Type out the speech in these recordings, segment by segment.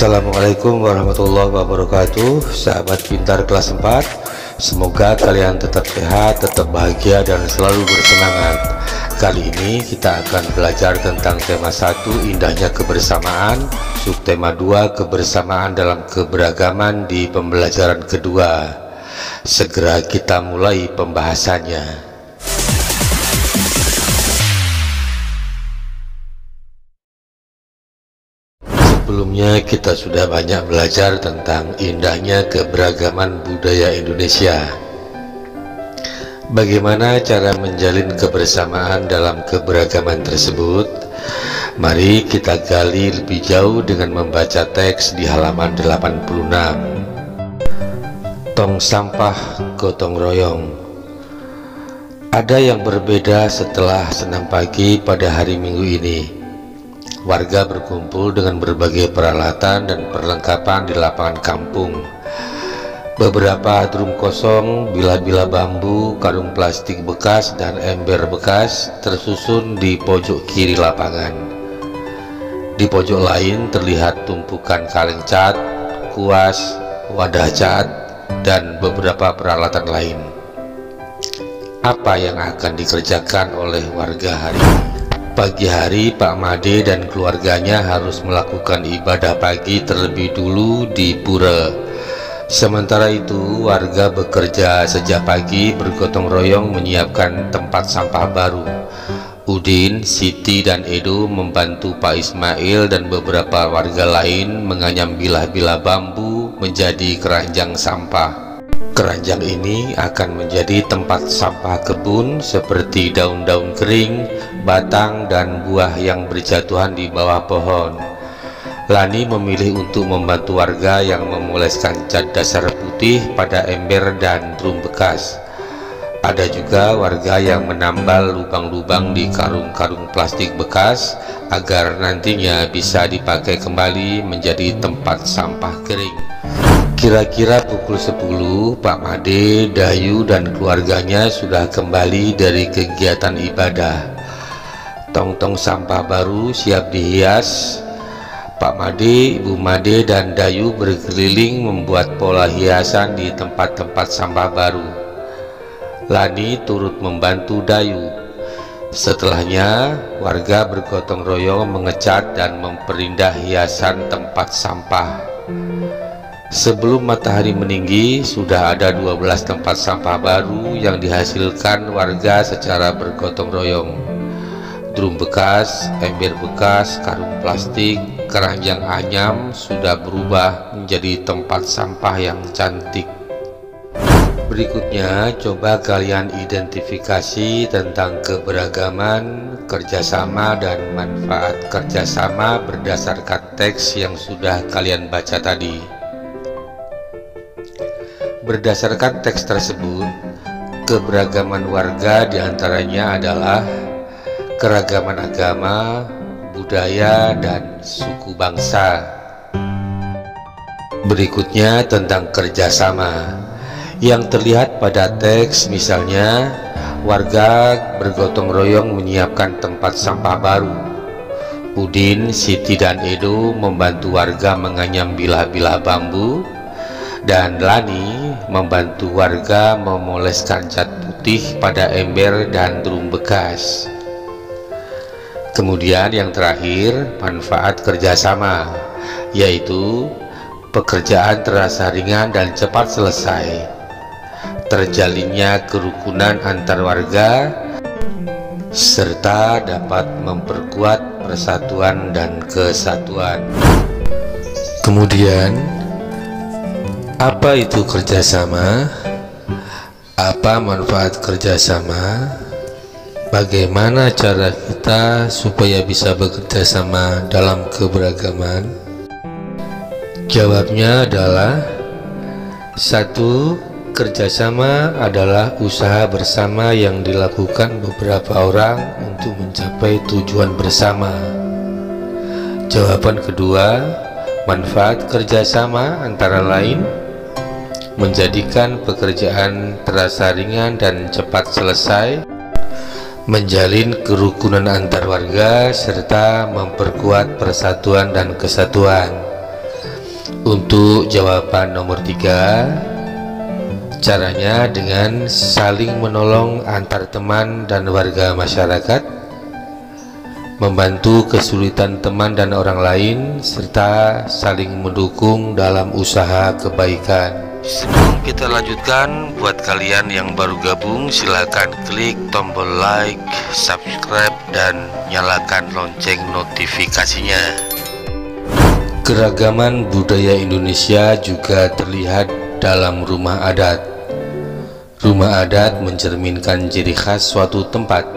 Assalamualaikum warahmatullahi wabarakatuh. Sahabat pintar kelas 4, semoga kalian tetap sehat, tetap bahagia, dan selalu bersemangat. Kali ini kita akan belajar tentang tema 1, indahnya kebersamaan, subtema 2, kebersamaan dalam keberagaman di pembelajaran kedua. Segera kita mulai pembahasannya. Sebelumnya kita sudah banyak belajar tentang indahnya keberagaman budaya Indonesia. Bagaimana cara menjalin kebersamaan dalam keberagaman tersebut? Mari kita gali lebih jauh dengan membaca teks di halaman 86. Tong sampah gotong royong. Ada yang berbeda setelah senam pagi pada hari Minggu ini. Warga berkumpul dengan berbagai peralatan dan perlengkapan di lapangan kampung. Beberapa drum kosong, bilah-bilah bambu, karung plastik bekas, dan ember bekas tersusun di pojok kiri lapangan. Di pojok lain terlihat tumpukan kaleng cat, kuas, wadah cat, dan beberapa peralatan lain. Apa yang akan dikerjakan oleh warga hari ini? Pagi hari Pak Made dan keluarganya harus melakukan ibadah pagi terlebih dulu di pura. Sementara itu warga bekerja sejak pagi bergotong royong menyiapkan tempat sampah baru. Udin, Siti, dan Edo membantu Pak Ismail dan beberapa warga lain menganyam bilah-bilah bambu menjadi keranjang sampah. Keranjang ini akan menjadi tempat sampah kebun seperti daun-daun kering, batang, dan buah yang berjatuhan di bawah pohon. Lani memilih untuk membantu warga yang memoleskan cat dasar putih pada ember dan drum bekas. Ada juga warga yang menambal lubang-lubang di karung-karung plastik bekas agar nantinya bisa dipakai kembali menjadi tempat sampah kering. Kira-kira pukul 10, Pak Made, Dayu, dan keluarganya sudah kembali dari kegiatan ibadah. Tong-tong sampah baru siap dihias. Pak Made, Ibu Made, dan Dayu berkeliling membuat pola hiasan di tempat-tempat sampah baru. Lani turut membantu Dayu. Setelahnya, warga bergotong royong mengecat dan memperindah hiasan tempat sampah. Sebelum matahari meninggi, sudah ada 12 tempat sampah baru yang dihasilkan warga secara bergotong royong. Drum bekas, ember bekas, karung plastik, keranjang anyam sudah berubah menjadi tempat sampah yang cantik. Berikutnya, coba kalian identifikasi tentang keberagaman, kerjasama, dan manfaat kerjasama berdasarkan teks yang sudah kalian baca tadi. Berdasarkan teks tersebut, keberagaman warga diantaranya adalah keragaman agama, budaya, dan suku bangsa. Berikutnya tentang kerjasama yang terlihat pada teks, misalnya warga bergotong royong menyiapkan tempat sampah baru. Udin, Siti, dan Edo membantu warga menganyam bilah-bilah bambu, dan Lani membantu warga memoleskan cat putih pada ember dan drum bekas. Kemudian yang terakhir, manfaat kerjasama, yaitu pekerjaan terasa ringan dan cepat selesai, terjalinnya kerukunan antar warga, serta dapat memperkuat persatuan dan kesatuan. Kemudian, apa itu kerjasama? Apa manfaat kerjasama? Bagaimana cara kita supaya bisa bekerja sama dalam keberagaman? Jawabnya adalah 1. Kerjasama adalah usaha bersama yang dilakukan beberapa orang untuk mencapai tujuan bersama. Jawaban kedua, manfaat kerjasama antara lain menjadikan pekerjaan terasa ringan dan cepat selesai, menjalin kerukunan antar warga, serta memperkuat persatuan dan kesatuan. Untuk jawaban nomor 3, caranya dengan saling menolong antar teman dan warga masyarakat, membantu kesulitan teman dan orang lain, serta saling mendukung dalam usaha kebaikan. Sebelum kita lanjutkan, buat kalian yang baru gabung, silakan klik tombol like, subscribe, dan nyalakan lonceng notifikasinya. Keragaman budaya Indonesia juga terlihat dalam rumah adat. Rumah adat mencerminkan ciri khas suatu tempat.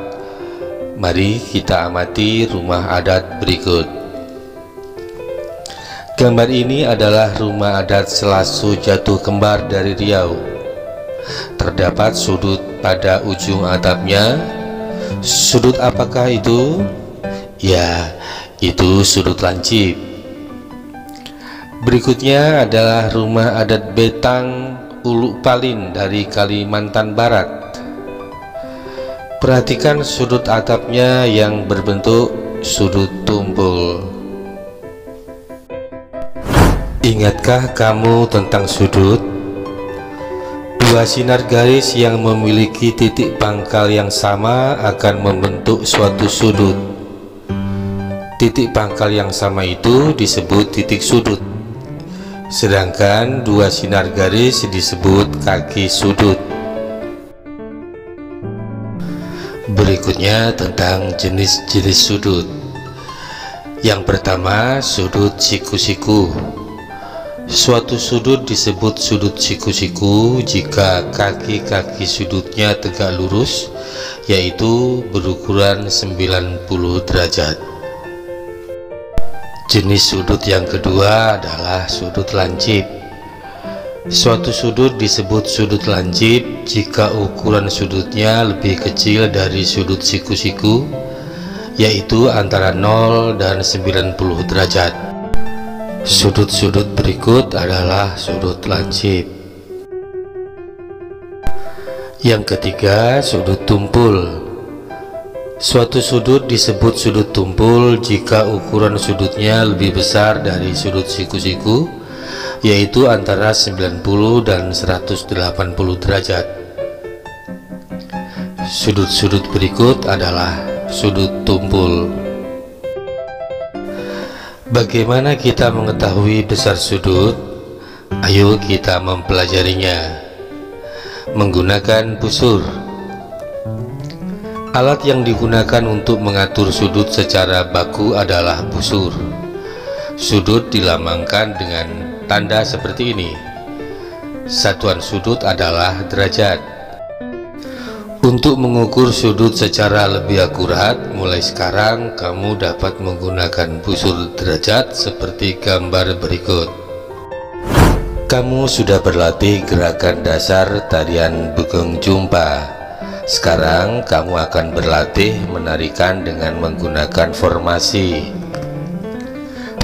Mari kita amati rumah adat berikut. Gambar ini adalah rumah adat Selaso Jatuh Kembar dari Riau. Terdapat sudut pada ujung atapnya. Sudut apakah itu? Ya, itu sudut lancip. Berikutnya adalah rumah adat Betang Uluk Palin dari Kalimantan Barat. Perhatikan sudut atapnya yang berbentuk sudut tumpul. Ingatkah kamu tentang sudut? Dua sinar garis yang memiliki titik pangkal yang sama akan membentuk suatu sudut. Titik pangkal yang sama itu disebut titik sudut, sedangkan dua sinar garis disebut kaki sudut. Berikutnya tentang jenis-jenis sudut. Yang pertama, sudut siku-siku. Suatu sudut disebut sudut siku-siku jika kaki-kaki sudutnya tegak lurus, yaitu berukuran 90 derajat. Jenis sudut yang kedua adalah sudut lancip. Suatu sudut disebut sudut lancip jika ukuran sudutnya lebih kecil dari sudut siku-siku, yaitu antara 0 dan 90 derajat. Sudut-sudut berikut adalah sudut lancip. Yang ketiga, sudut tumpul. Suatu sudut disebut sudut tumpul jika ukuran sudutnya lebih besar dari sudut siku-siku, yaitu antara 90 dan 180 derajat. Sudut-sudut berikut adalah sudut tumpul. Bagaimana kita mengetahui besar sudut? Ayo kita mempelajarinya. Menggunakan busur. Alat yang digunakan untuk mengatur sudut secara baku adalah busur. Sudut dilambangkan dengan tanda seperti ini. Satuan sudut adalah derajat. Untuk mengukur sudut secara lebih akurat, mulai sekarang kamu dapat menggunakan busur derajat seperti gambar berikut. Kamu sudah berlatih gerakan dasar tarian Bugeng Jumpa. Sekarang kamu akan berlatih menarikan dengan menggunakan formasi.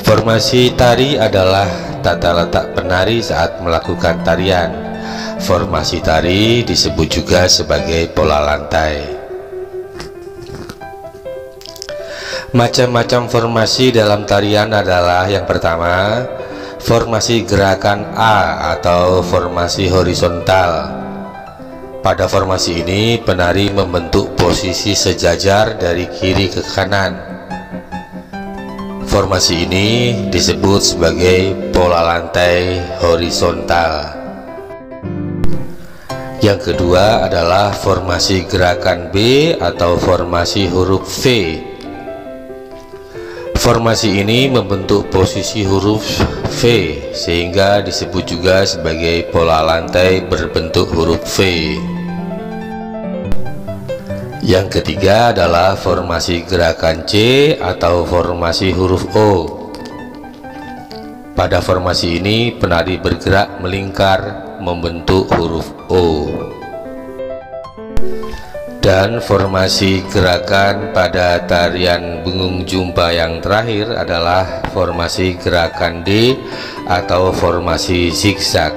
Formasi tari adalah tata letak penari saat melakukan tarian. Formasi tari disebut juga sebagai pola lantai. Macam-macam formasi dalam tarian adalah yang pertama, formasi gerakan A atau formasi horizontal. Pada formasi ini, penari membentuk posisi sejajar dari kiri ke kanan. Formasi ini disebut sebagai pola lantai horizontal. Yang kedua adalah formasi gerakan B atau formasi huruf V. Formasi ini membentuk posisi huruf V sehingga disebut juga sebagai pola lantai berbentuk huruf V. Yang ketiga adalah formasi gerakan C atau formasi huruf O. Pada formasi ini penari bergerak melingkar membentuk huruf O. Dan formasi gerakan pada tarian Bugeng Jumpa yang terakhir adalah formasi gerakan D atau formasi zigzag.